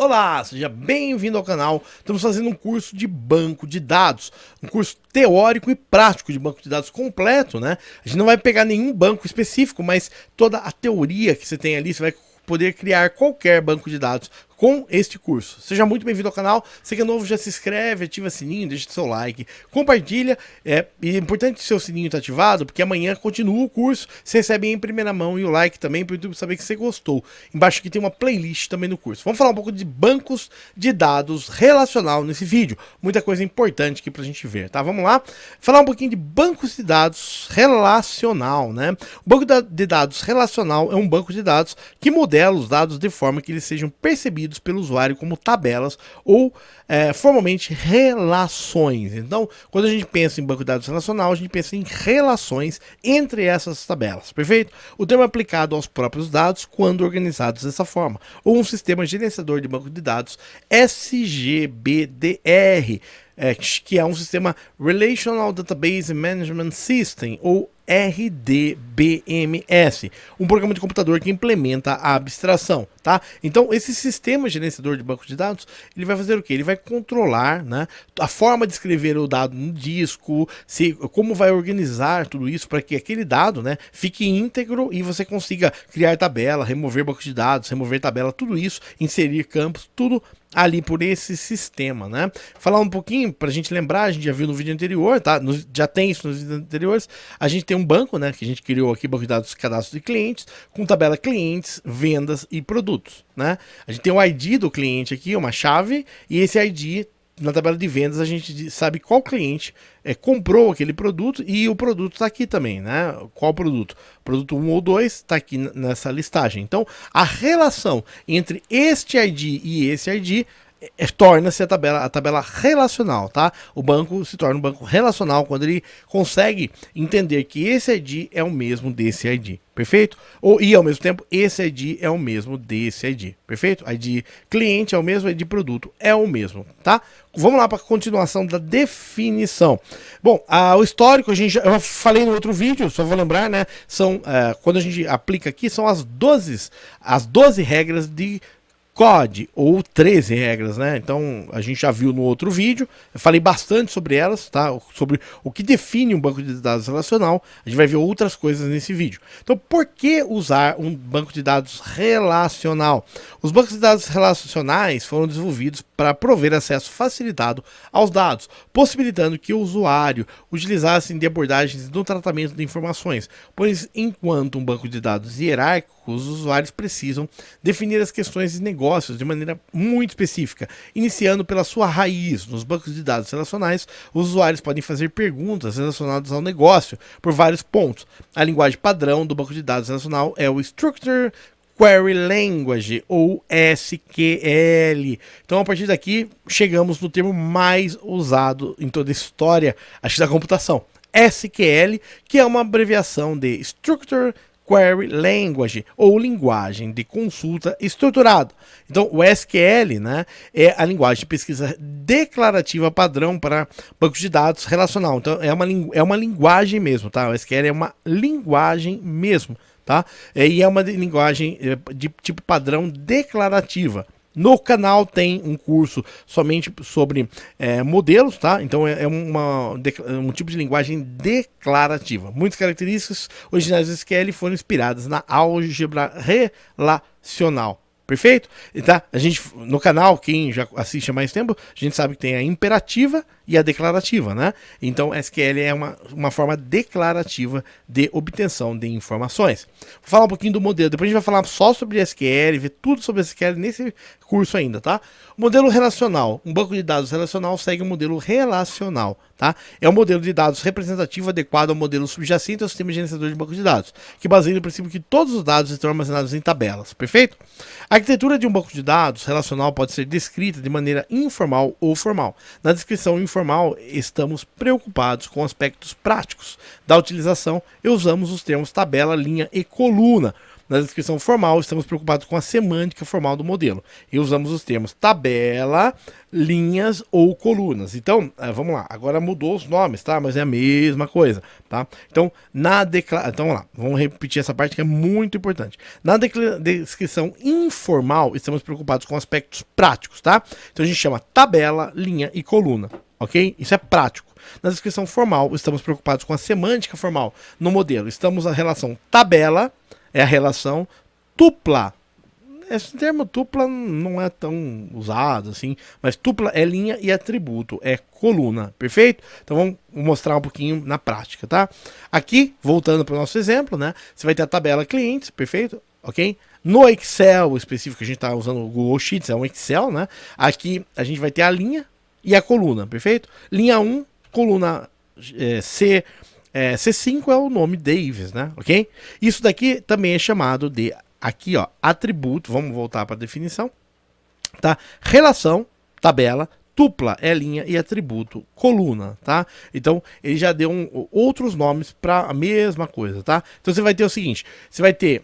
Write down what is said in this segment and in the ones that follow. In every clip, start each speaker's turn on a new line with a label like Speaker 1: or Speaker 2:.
Speaker 1: Olá, seja bem-vindo ao canal. Estamos fazendo um curso de banco de dados, um curso teórico e prático de banco de dados completo, né? A gente não vai pegar nenhum banco específico, mas toda a teoria que você tem ali, você vai poder criar qualquer banco de dados com este curso. Seja muito bem-vindo ao canal. Se é novo, já se inscreve, ativa o sininho, deixa seu like, compartilha. E é importante que o seu sininho está ativado, porque amanhã continua o curso. Você recebe em primeira mão e o like também para o YouTube saber que você gostou. Embaixo aqui tem uma playlist também no curso. Vamos falar um pouco de bancos de dados relacional nesse vídeo. Muita coisa importante aqui para a gente ver, tá? Vamos lá. Falar um pouquinho de bancos de dados relacional, né? O banco de dados relacional é um banco de dados que modela os dados de forma que eles sejam percebidos pelo usuário como tabelas ou formalmente relações. Então, quando a gente pensa em banco de dados relacional, a gente pensa em relações entre essas tabelas, perfeito? O termo é aplicado aos próprios dados quando organizados dessa forma, ou um sistema gerenciador de banco de dados SGBDR, que é um sistema Relational Database Management System, ou RDBMS, um programa de computador que implementa a abstração, tá? Então, esse sistema gerenciador de banco de dados, ele vai fazer o quê? Ele vai controlar, né, a forma de escrever o dado no disco, como vai organizar tudo isso para que aquele dado, né, fique íntegro e você consiga criar tabela, remover banco de dados, remover tabela, tudo isso, inserir campos, tudo ali por esse sistema, né? Falar um pouquinho pra gente lembrar, a gente já viu no vídeo anterior, tá? Já tem isso nos vídeos anteriores. A gente tem um banco, né, que a gente criou aqui, banco de dados cadastro de clientes, com tabela clientes, vendas e produtos, né? A gente tem o ID do cliente aqui, uma chave, e esse ID na tabela de vendas a gente sabe qual cliente comprou aquele produto e o produto está aqui também, né? Qual produto? Produto 1 ou 2 está aqui nessa listagem. Então, a relação entre este ID e esse ID torna-se a tabela relacional, tá? O banco se torna um banco relacional quando ele consegue entender que esse ID é o mesmo desse ID, perfeito? E ao mesmo tempo, esse ID é o mesmo desse ID, perfeito? ID cliente é o mesmo, ID produto é o mesmo, tá? Vamos lá para a continuação da definição. Bom, o histórico eu falei no outro vídeo, só vou lembrar, né? Quando a gente aplica aqui, são as 12 regras de COD, ou 13 regras, né? Então a gente já viu no outro vídeo, eu falei bastante sobre elas, tá? Sobre o que define um banco de dados relacional. A gente vai ver outras coisas nesse vídeo. Então, por que usar um banco de dados relacional? Os bancos de dados relacionais foram desenvolvidos para prover acesso facilitado aos dados, possibilitando que o usuário utilizasse de abordagens no tratamento de informações, pois enquanto um banco de dados hierárquico, os usuários precisam definir as questões de negócios de maneira muito específica, iniciando pela sua raiz. Nos bancos de dados relacionais, os usuários podem fazer perguntas relacionadas ao negócio por vários pontos. A linguagem padrão do banco de dados relacional é o Structured Query Language, ou SQL. Então, a partir daqui, chegamos no termo mais usado em toda a história, acho que da computação. SQL, que é uma abreviação de Structured Query Language, ou linguagem de consulta estruturada. Então, o SQL, né, é a linguagem de pesquisa declarativa padrão para bancos de dados relacional. Então, é uma linguagem mesmo, tá? O SQL é uma linguagem mesmo, tá? E é uma linguagem de tipo padrão declarativa. No canal tem um curso somente sobre modelos, tá? Então é um tipo de linguagem declarativa. Muitas características originais do SQL foram inspiradas na álgebra relacional. Perfeito? E tá? A gente, no canal, quem já assiste há mais tempo, a gente sabe que tem a imperativa e a declarativa, né? Então, SQL é uma forma declarativa de obtenção de informações. Vou falar um pouquinho do modelo, depois a gente vai falar só sobre SQL, ver tudo sobre SQL nesse curso ainda, tá? O modelo relacional, um banco de dados relacional segue um modelo relacional, tá? É um modelo de dados representativo adequado ao modelo subjacente ao sistema gerenciador de banco de dados, que baseia no princípio que todos os dados estão armazenados em tabelas, perfeito? A arquitetura de um banco de dados relacional pode ser descrita de maneira informal ou formal. Na descrição informal, estamos preocupados com aspectos práticos da utilização e usamos os termos tabela, linha e coluna. Na descrição formal, estamos preocupados com a semântica formal do modelo e usamos os termos tabela, linhas ou colunas. Então, vamos lá, agora mudou os nomes, tá? Mas é a mesma coisa, tá? Então, então vamos lá, vamos repetir essa parte que é muito importante. Na descrição informal, estamos preocupados com aspectos práticos, tá? Então a gente chama tabela, linha e coluna, ok? Isso é prático. Na descrição formal, estamos preocupados com a semântica formal no modelo. Estamos na relação tabela, é a relação tupla. Esse termo tupla não é tão usado assim, mas tupla é linha e atributo, é coluna, perfeito? Então vamos mostrar um pouquinho na prática, tá? Aqui, voltando para o nosso exemplo, né? Você vai ter a tabela clientes, perfeito? Ok? No Excel específico, a gente está usando o Google Sheets, é um Excel, né? Aqui a gente vai ter a linha e a coluna, perfeito? Linha 1, coluna C5 é o nome Davis, né? Ok? Isso daqui também é chamado de, aqui ó, atributo, vamos voltar para a definição, tá? Relação, tabela, tupla é linha e atributo, coluna, tá? Então ele já deu outros nomes para a mesma coisa, tá? Então você vai ter o seguinte, você vai ter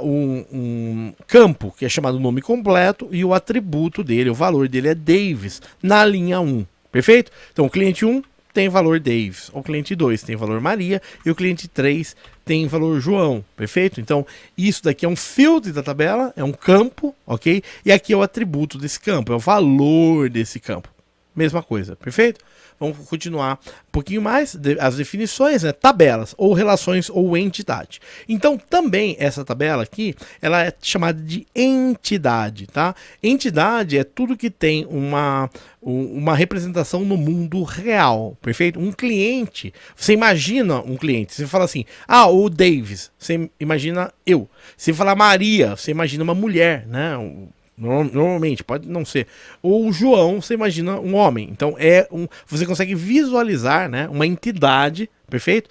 Speaker 1: um campo que é chamado nome completo e o atributo dele, o valor dele é Davis na linha 1, perfeito? Então o cliente 1 tem valor Davis, o cliente 2 tem valor Maria e o cliente 3 tem valor João, perfeito? Então isso daqui é um field da tabela, é um campo, ok? E aqui é o atributo desse campo, é o valor desse campo, mesma coisa, perfeito? Vamos continuar um pouquinho mais, as definições, né? Tabelas, ou relações, ou entidade. Então, também, essa tabela aqui, ela é chamada de entidade, tá? Entidade é tudo que tem uma representação no mundo real, perfeito? Um cliente, você imagina um cliente, você fala assim, o Davis, você imagina eu. Se falar Maria, você imagina uma mulher, né? Normalmente, pode não ser. Ou o João, você imagina um homem. Então, você consegue visualizar, né, uma entidade, perfeito?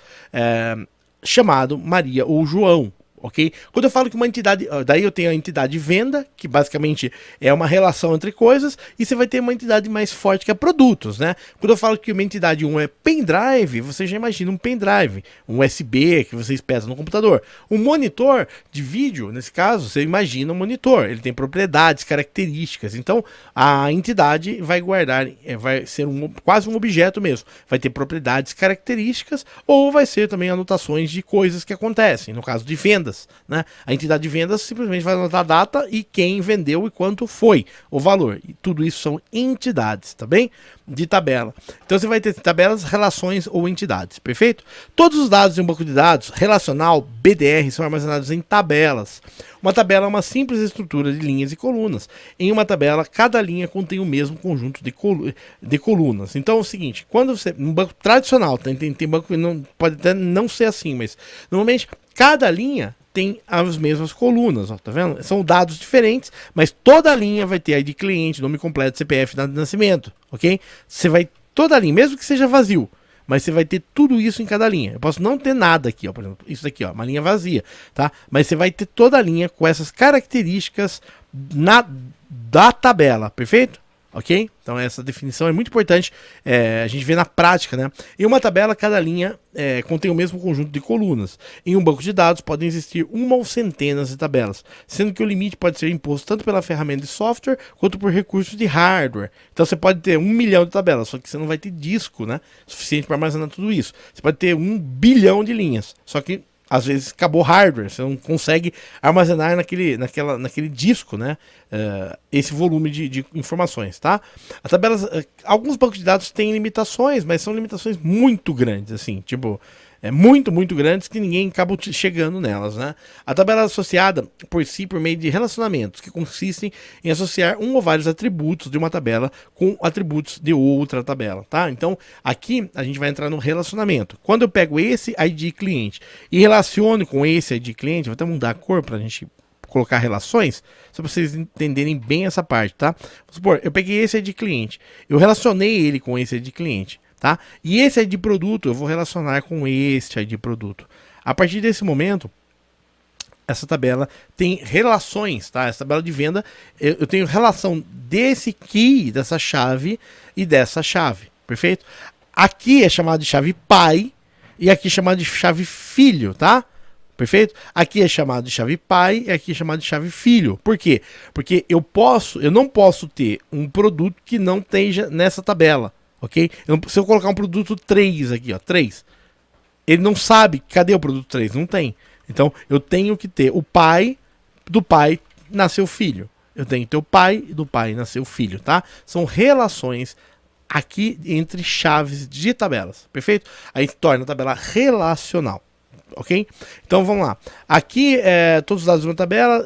Speaker 1: Chamado Maria ou João, ok? Quando eu falo que uma entidade, daí eu tenho a entidade venda, que basicamente é uma relação entre coisas, e você vai ter uma entidade mais forte que é produtos, né? Quando eu falo que uma entidade 1 é pendrive, você já imagina um pendrive, um USB que você espeta no computador. Um monitor de vídeo, nesse caso, você imagina um monitor, ele tem propriedades, características, então a entidade vai guardar, vai ser quase um objeto mesmo, vai ter propriedades, características, ou vai ser também anotações de coisas que acontecem, no caso de vendas, né? A entidade de vendas simplesmente vai anotar a data e quem vendeu e quanto foi o valor. E tudo isso são entidades, tá bem? De tabela. Então você vai ter tabelas, relações ou entidades, perfeito? Todos os dados de um banco de dados relacional, BDR, são armazenados em tabelas. Uma tabela é uma simples estrutura de linhas e colunas. Em uma tabela, cada linha contém o mesmo conjunto de colunas. Então é o seguinte, quando você, um banco tradicional, tem banco que não, pode até não ser assim, mas normalmente cada linha tem as mesmas colunas, ó, tá vendo? São dados diferentes, mas toda linha vai ter ID cliente, nome completo, CPF, data de nascimento, ok? Você vai, toda linha, mesmo que seja vazio, mas você vai ter tudo isso em cada linha. Eu posso não ter nada aqui, ó, por exemplo, isso daqui, ó, uma linha vazia, tá? Mas você vai ter toda a linha com essas características da tabela, perfeito? Ok? Então essa definição é muito importante, a gente vê na prática, né? Em uma tabela, cada linha contém o mesmo conjunto de colunas. Em um banco de dados podem existir uma ou centenas de tabelas, sendo que o limite pode ser imposto tanto pela ferramenta de software quanto por recursos de hardware. Então você pode ter 1 milhão de tabelas, só que você não vai ter disco, né, suficiente para armazenar tudo isso. Você pode ter 1 bilhão de linhas, só que às vezes acabou hardware, você não consegue armazenar naquele disco, né, esse volume de informações, tá? A tabela, alguns bancos de dados têm limitações, mas são limitações muito grandes, assim, tipo, muito grandes que ninguém acaba chegando nelas, né? A tabela é associada por si por meio de relacionamentos, que consistem em associar um ou vários atributos de uma tabela com atributos de outra tabela, tá? Então, aqui a gente vai entrar no relacionamento. Quando eu pego esse ID cliente e relaciono com esse ID cliente, vou até mudar a cor para a gente colocar relações, só para vocês entenderem bem essa parte, tá? Vamos supor, eu peguei esse ID cliente, eu relacionei ele com esse ID cliente, tá? E esse ID produto eu vou relacionar com este ID produto. A partir desse momento, essa tabela tem relações, tá? Essa tabela de venda, eu tenho relação desse key, dessa chave e dessa chave, perfeito? Aqui é chamado de chave pai e aqui é chamado de chave filho, tá? Perfeito? Aqui é chamado de chave pai e aqui é chamado de chave filho. Por quê? Porque eu não posso ter um produto que não esteja nessa tabela, ok? Se eu colocar um produto 3 aqui, ó, 3, ele não sabe, cadê o produto 3? Não tem. Então, eu tenho que ter o pai, do pai nasceu filho. Eu tenho que ter o pai e do pai nasceu filho, tá? São relações aqui entre chaves de tabelas, perfeito? Aí torna a tabela relacional. Ok? Então vamos lá. Aqui todos os dados de uma tabela.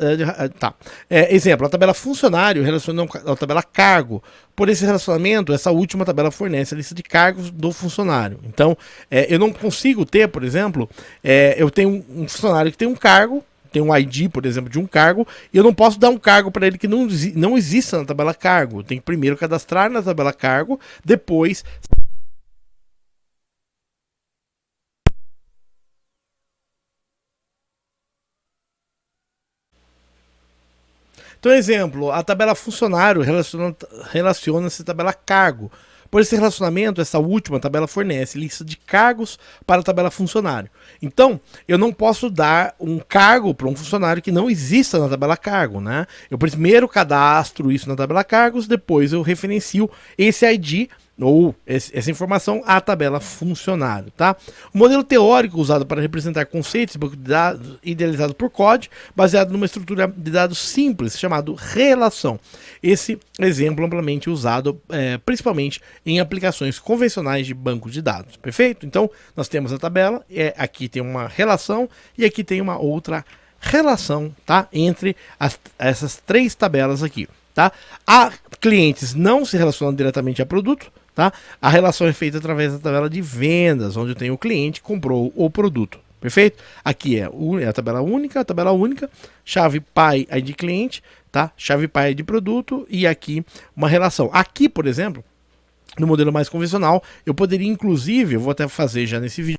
Speaker 1: Tá. Exemplo, a tabela funcionário relaciona a tabela cargo. Por esse relacionamento, essa última tabela fornece a lista de cargos do funcionário. Então, eu não consigo ter, por exemplo, eu tenho um funcionário que tem um cargo, tem um ID, por exemplo, de um cargo, e eu não posso dar um cargo para ele que não exista na tabela cargo. Eu tenho que primeiro cadastrar na tabela cargo, depois. Então, exemplo, a tabela funcionário relaciona-se à tabela cargo. Por esse relacionamento, essa última tabela fornece lista de cargos para a tabela funcionário. Então, eu não posso dar um cargo para um funcionário que não exista na tabela cargo, né? Eu primeiro cadastro isso na tabela cargos, depois eu referencio esse ID ou essa informação à tabela funcionário, tá? O modelo teórico usado para representar conceitos de banco de dados idealizado por COD, baseado numa estrutura de dados simples, chamado relação. Esse exemplo amplamente usado principalmente em aplicações convencionais de banco de dados, perfeito? Então, nós temos a tabela, aqui tem uma relação e aqui tem uma outra relação, tá? Entre essas três tabelas aqui, tá? A clientes não se relacionam diretamente a produto, tá? A relação é feita através da tabela de vendas, onde eu tenho o cliente que comprou o produto. Perfeito? Aqui é a tabela única, chave pai ID cliente, tá? Chave pai ID produto e aqui uma relação. Aqui, por exemplo, no modelo mais convencional, eu poderia inclusive, eu vou até fazer já nesse vídeo.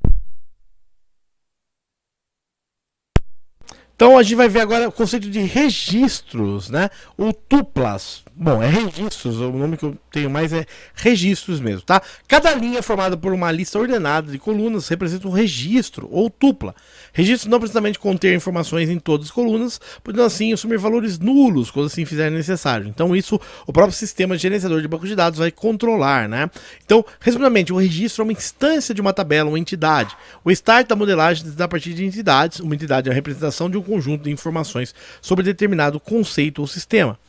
Speaker 1: Então a gente vai ver agora o conceito de registros, né? Ou tuplas. Bom, é registros, o nome que eu tenho mais é registros mesmo, tá? Cada linha formada por uma lista ordenada de colunas representa um registro ou tupla. Registro não precisamente conter informações em todas as colunas, podendo assim assumir valores nulos quando assim fizer necessário. Então isso o próprio sistema de gerenciador de banco de dados vai controlar, né? Então, resumidamente, o registro é uma instância de uma tabela, uma entidade. O start da modelagem da partir de entidades, uma entidade é a representação de um conjunto de informações sobre determinado conceito ou sistema.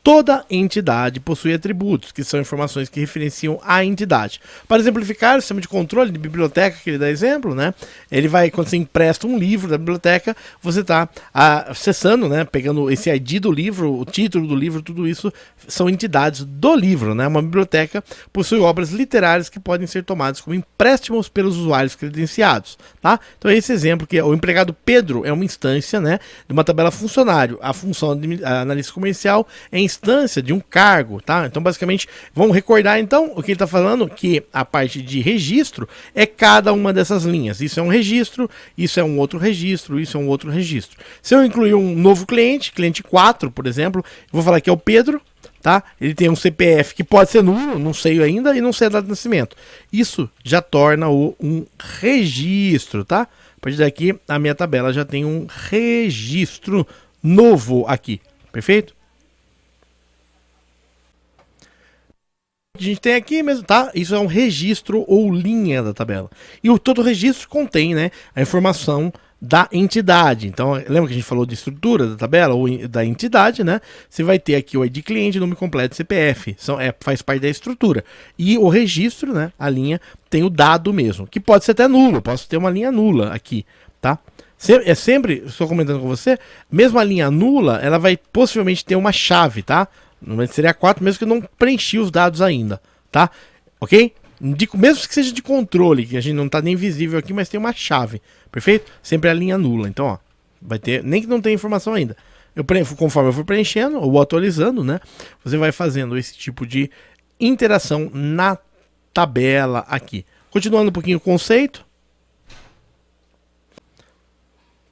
Speaker 1: Toda entidade possui atributos, que são informações que referenciam a entidade. Para exemplificar, o sistema de controle de biblioteca, que ele dá exemplo, né? Ele vai, quando você empresta um livro da biblioteca, você está acessando, né? Pegando esse ID do livro, o título do livro, tudo isso são entidades do livro, né? Uma biblioteca possui obras literárias que podem ser tomadas como empréstimos pelos usuários credenciados, tá? Então esse exemplo que o empregado Pedro é uma instância, né? De uma tabela funcionário. A função de analista comercial é instância de um cargo, tá? Então, basicamente, vamos recordar, então, o que ele está falando, que a parte de registro é cada uma dessas linhas. Isso é um registro, isso é um outro registro, isso é um outro registro. Se eu incluir um novo cliente, cliente 4, por exemplo, vou falar que é o Pedro, tá? Ele tem um CPF que pode ser nulo, não sei ainda, e não sei a data de nascimento. Isso já torna-o um registro, tá? A partir daqui, a minha tabela já tem um registro novo aqui, perfeito? A gente tem aqui mesmo, tá? Isso é um registro ou linha da tabela. E todo registro contém, né, a informação da entidade. Então, lembra que a gente falou de estrutura da tabela ou da entidade, né? Você vai ter aqui o ID cliente, nome completo, CPF. Faz parte da estrutura. E o registro, né, a linha, tem o dado mesmo, que pode ser até nulo. Eu posso ter uma linha nula aqui, tá? Sempre, estou comentando com você, mesmo a linha nula, ela vai possivelmente ter uma chave, tá? Normalmente seria 4, mesmo que eu não preenchi os dados ainda, tá? Ok? Mesmo que seja de controle, que a gente não tá nem visível aqui, mas tem uma chave, perfeito? Sempre a linha nula, então, ó, vai ter, nem que não tenha informação ainda. Conforme eu for preenchendo ou atualizando, né? Você vai fazendo esse tipo de interação na tabela aqui. Continuando um pouquinho o conceito.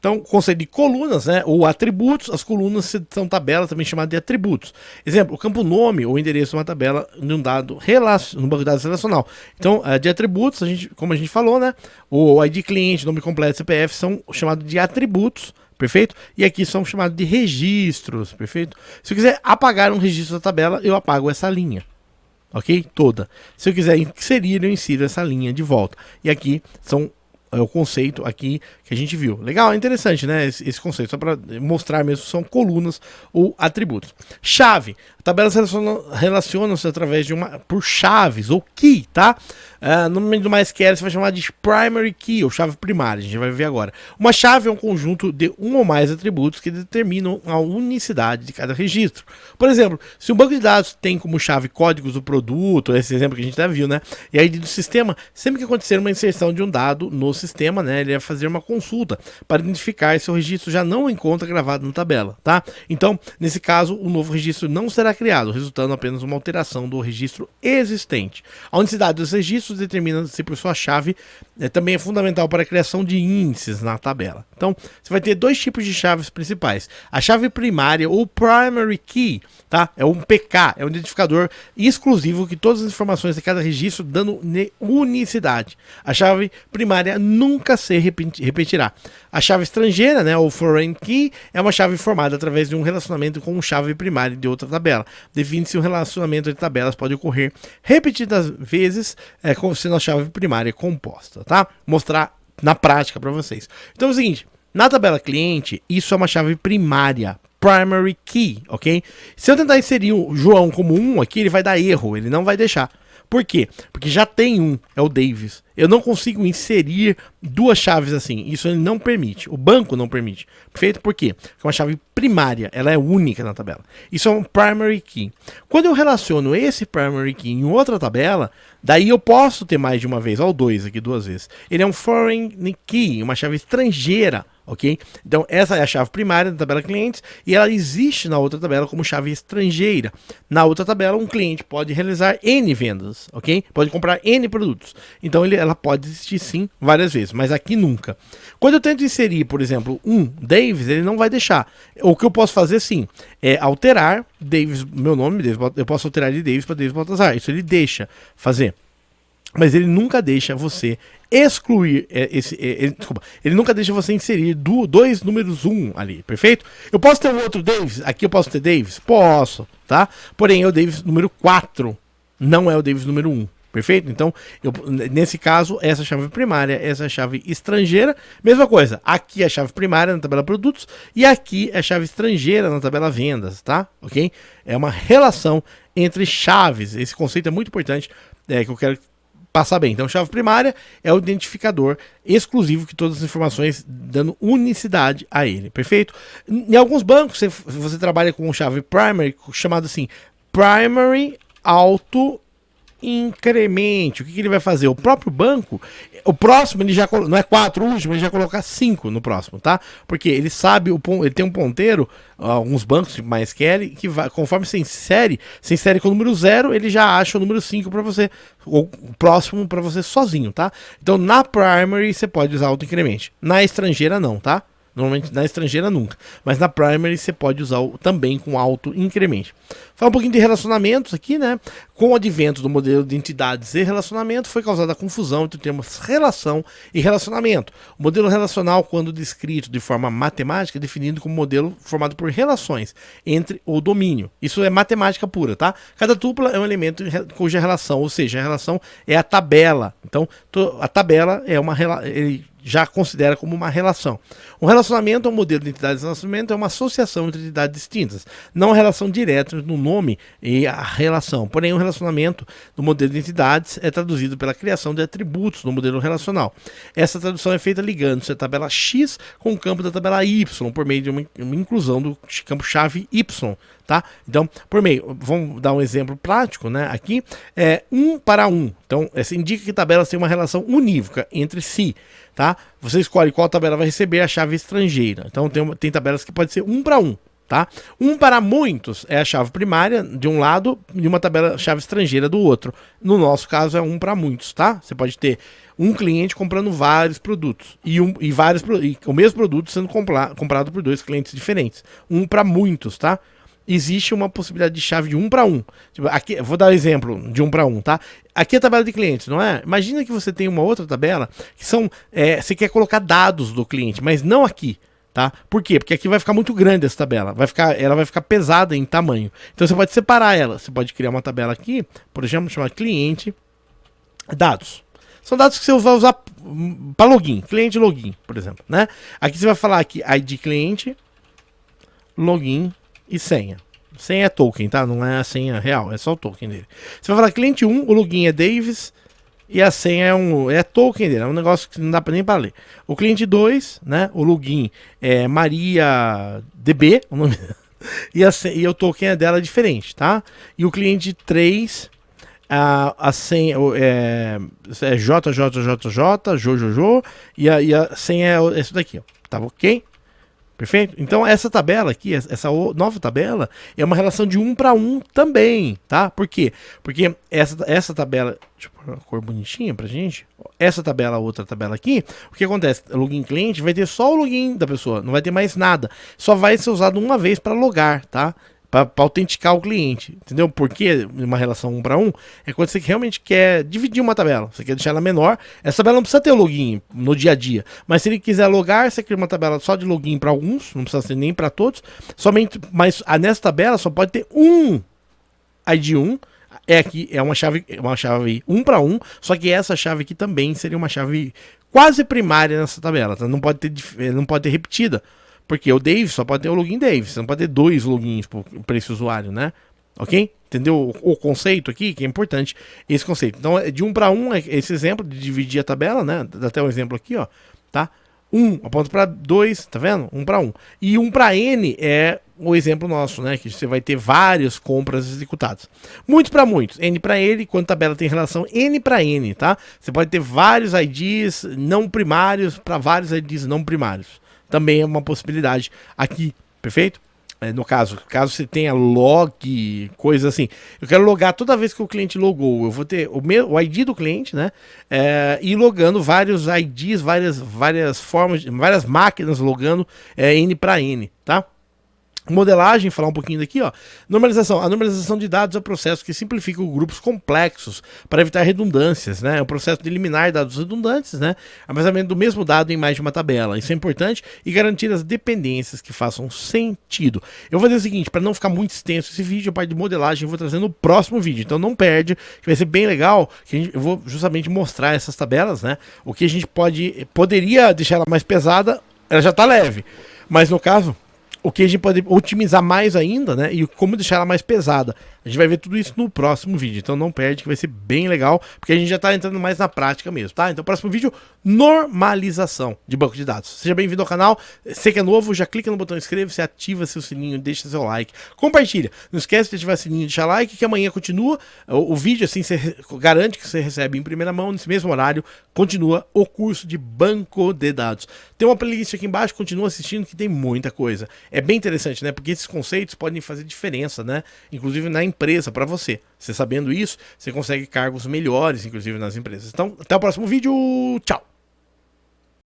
Speaker 1: Então, o conceito de colunas, né, ou atributos, as colunas são tabelas também chamadas de atributos. Exemplo, o campo nome ou endereço é uma tabela de um dado no banco de dados relacional. Então, de atributos, como a gente falou, né, o ID cliente, nome completo, CPF são chamados de atributos, perfeito? E aqui são chamados de registros, perfeito? Se eu quiser apagar um registro da tabela, eu apago essa linha. Ok? Toda. Se eu quiser inserir, eu insiro essa linha de volta. E aqui é o conceito aqui que a gente viu. Legal, é interessante, né? Esse conceito, só para mostrar mesmo, são colunas ou atributos. Chave. Tabelas relacionam-se através de por chaves ou key, tá? No momento do MySQL você vai chamar de primary key ou chave primária, a gente vai ver agora. Uma chave é um conjunto de um ou mais atributos que determinam a unicidade de cada registro. Por exemplo, se um banco de dados tem como chave códigos do produto, esse exemplo que a gente já viu, né? E aí do sistema, sempre que acontecer uma inserção de um dado no sistema, né, ele vai fazer uma consulta para identificar se o registro já não encontra gravado na tabela, tá? Então, nesse caso, o novo registro não será criado, resultando apenas uma alteração do registro existente. A unicidade dos registros determina-se por sua chave, também é fundamental para a criação de índices na tabela. Então, você vai ter dois tipos de chaves principais. A chave primária ou primary key, tá? É um PK, é um identificador exclusivo que todas as informações de cada registro dando unicidade. A chave primária nunca se repetirá. A chave estrangeira, né, ou foreign key, é uma chave formada através de um relacionamento com chave primária de outra tabela. Define-se o relacionamento de tabelas pode ocorrer repetidas vezes, sendo a chave primária composta, tá? Mostrar na prática para vocês. Então é o seguinte, na tabela cliente, isso é uma chave primária, primary key, ok? Se eu tentar inserir o João como 1 aqui, ele vai dar erro, ele não vai deixar. Por quê? Porque já tem um, é o Davis. Eu não consigo inserir duas chaves assim, isso ele não permite, o banco não permite. Perfeito? Por quê? Porque é uma chave primária, ela é única na tabela. Isso é um primary key. Quando eu relaciono esse primary key em outra tabela, daí eu posso ter mais de uma vez, olha o 2 aqui, duas vezes. Ele é um foreign key, uma chave estrangeira, ok? Então essa é a chave primária da tabela clientes e ela existe na outra tabela como chave estrangeira. Na outra tabela um cliente pode realizar N vendas, ok? Pode comprar N produtos. Então ela pode existir sim várias vezes, mas aqui nunca. Quando eu tento inserir, por exemplo, um Davis, ele não vai deixar. O que eu posso fazer sim é alterar Davis, meu nome, eu posso alterar de Davis para Davis Baltazar. Isso ele deixa fazer. Mas ele nunca deixa você excluir desculpa, ele nunca deixa você inserir dois números 1 ali, perfeito? Eu posso ter um outro Davis, aqui eu posso ter Davis? Posso, tá? Porém é o Davis número 4, não é o Davis número 1, perfeito? Então, nesse caso, essa chave primária, essa chave estrangeira, mesma coisa, aqui é a chave primária na tabela produtos e aqui é a chave estrangeira na tabela vendas, tá? Ok? É uma relação entre chaves, esse conceito é muito importante, que eu quero passar bem. Então, chave primária é o identificador exclusivo que todas as informações dando unicidade a ele, perfeito? Em alguns bancos você trabalha com chave primary, chamado assim, primary auto incremente. O que ele vai fazer? O próprio banco, o próximo ele já não é 4 o último, ele já colocar 5 no próximo, tá? Porque ele sabe, ele tem um ponteiro, alguns bancos de MySQL, que vai, conforme você insere com o número 0, ele já acha o número 5 para você, ou o próximo para você sozinho, tá? Então na primary você pode usar auto-incremente, na estrangeira não, tá? Normalmente na estrangeira nunca, mas na primary você pode usar também com auto incremento. Fala um pouquinho de relacionamentos aqui, né? Com o advento do modelo de entidades e relacionamento foi causada a confusão entre termos relação e relacionamento. O modelo relacional, quando descrito de forma matemática, é definido como modelo formado por relações entre o domínio. Isso é matemática pura, tá? Cada tupla é um elemento cuja relação, ou seja, a relação é a tabela. Então, a tabela é uma ele já considera como uma relação. Um relacionamento é um modelo de entidades de relacionamento, é uma associação entre entidades distintas, não uma relação direta no nome e a relação. Porém, o relacionamento do modelo de entidades é traduzido pela criação de atributos no modelo relacional. Essa tradução é feita ligando-se a tabela X com o campo da tabela Y, por meio de uma inclusão do campo chave Y. Tá? Então, por meio, vamos dar um exemplo prático, né? Aqui é 1 para 1. Então, essa indica que tabelas têm uma relação unívoca entre si, tá? Você escolhe qual tabela vai receber a chave estrangeira. Então, tem tabelas que pode ser 1 para 1, tá? Um para muitos é a chave primária de um lado e uma tabela-chave estrangeira do outro. No nosso caso é um para muitos, tá? Você pode ter um cliente comprando vários produtos e o mesmo produto sendo comprado por dois clientes diferentes. Um para muitos, tá? Existe uma possibilidade de chave de 1 para 1. Tipo, aqui, vou dar um exemplo de 1 para 1, tá? Aqui é a tabela de clientes, não é? Imagina que você tem uma outra tabela que são, você quer colocar dados do cliente, mas não aqui, tá? Por quê? Porque aqui vai ficar muito grande essa tabela, ela vai ficar pesada em tamanho. Então você pode separar ela, você pode criar uma tabela aqui, por exemplo, chamar cliente dados. São dados que você vai usar para login, cliente login, por exemplo, né? Aqui você vai falar aqui ID cliente, login e senha. Senha é token, tá? Não é a senha real, é só o token dele. Você vai falar cliente 1, o login é Davis e a senha é token dele, é um negócio que não dá nem para ler. O cliente 2, né? O login é Maria DB, o nome e o token é dela diferente, tá? E o cliente 3, a senha é JJJJ, Jojojo, e a senha é essa daqui, ó. Tá ok? Perfeito? Então essa tabela aqui, essa nova tabela, é uma relação de 1 para 1 também, tá? Por quê? Porque essa tabela, deixa eu pôr uma cor bonitinha pra gente, essa tabela, outra tabela aqui, o que acontece? O login cliente vai ter só o login da pessoa, não vai ter mais nada, só vai ser usado uma vez para logar, tá? Para autenticar o cliente, entendeu? Porque uma relação 1 para 1 é quando você realmente quer dividir uma tabela, você quer deixar ela menor. Essa tabela não precisa ter o login no dia a dia, mas se ele quiser logar, você cria uma tabela só de login para alguns, não precisa ser nem para todos, somente, mas nessa tabela só pode ter um ID 1, aqui é uma chave 1 para 1, só que essa chave aqui também seria uma chave quase primária nessa tabela, tá? Não pode ter repetida. Porque o Dave só pode ter o login Dave, você não pode ter dois logins para esse usuário, né? Ok? Entendeu o conceito aqui, que é importante, esse conceito. Então, de 1 para 1, esse exemplo de dividir a tabela, né? Dá até um exemplo aqui, ó, tá? 1 aponta para 2, tá vendo? 1 para 1. E 1 para N é o exemplo nosso, né? Que você vai ter várias compras executadas. Muitos para muitos. N para N, quando a tabela tem relação N para N, tá? Você pode ter vários IDs não primários para vários IDs não primários. Também é uma possibilidade aqui, perfeito? No caso você tenha log, coisa assim, eu quero logar toda vez que o cliente logou, eu vou ter o ID do cliente, né? E logando vários IDs, várias formas, várias máquinas logando N para N, tá? Modelagem, falar um pouquinho daqui, ó. Normalização. A normalização de dados é um processo que simplifica grupos complexos para evitar redundâncias, né? É o processo de eliminar dados redundantes, né? Armazenamento do mesmo dado em mais de uma tabela. Isso é importante e garantir as dependências que façam sentido. Eu vou fazer o seguinte, para não ficar muito extenso esse vídeo, a parte de modelagem eu vou trazer no próximo vídeo. Então não perde, que vai ser bem legal, que eu vou justamente mostrar essas tabelas, né? O que a gente poderia deixar ela mais pesada, ela já tá leve. Mas no caso, o que a gente pode otimizar mais ainda, né? E como deixar ela mais pesada. A gente vai ver tudo isso no próximo vídeo. Então não perde, que vai ser bem legal, porque a gente já tá entrando mais na prática mesmo, tá? Então próximo vídeo, normalização de banco de dados. Seja bem-vindo ao canal. Você que é novo, já clica no botão inscreva-se, ativa seu sininho, deixa seu like, compartilha. Não esquece de ativar o sininho e deixar like, que amanhã continua o vídeo, assim, você garante que você recebe em primeira mão, nesse mesmo horário, continua o curso de banco de dados. Tem uma playlist aqui embaixo, continua assistindo, que tem muita coisa. É bem interessante, né? Porque esses conceitos podem fazer diferença, né? Inclusive na empresa, para você. Você sabendo isso, você consegue cargos melhores, inclusive nas empresas. Então, até o próximo vídeo. Tchau!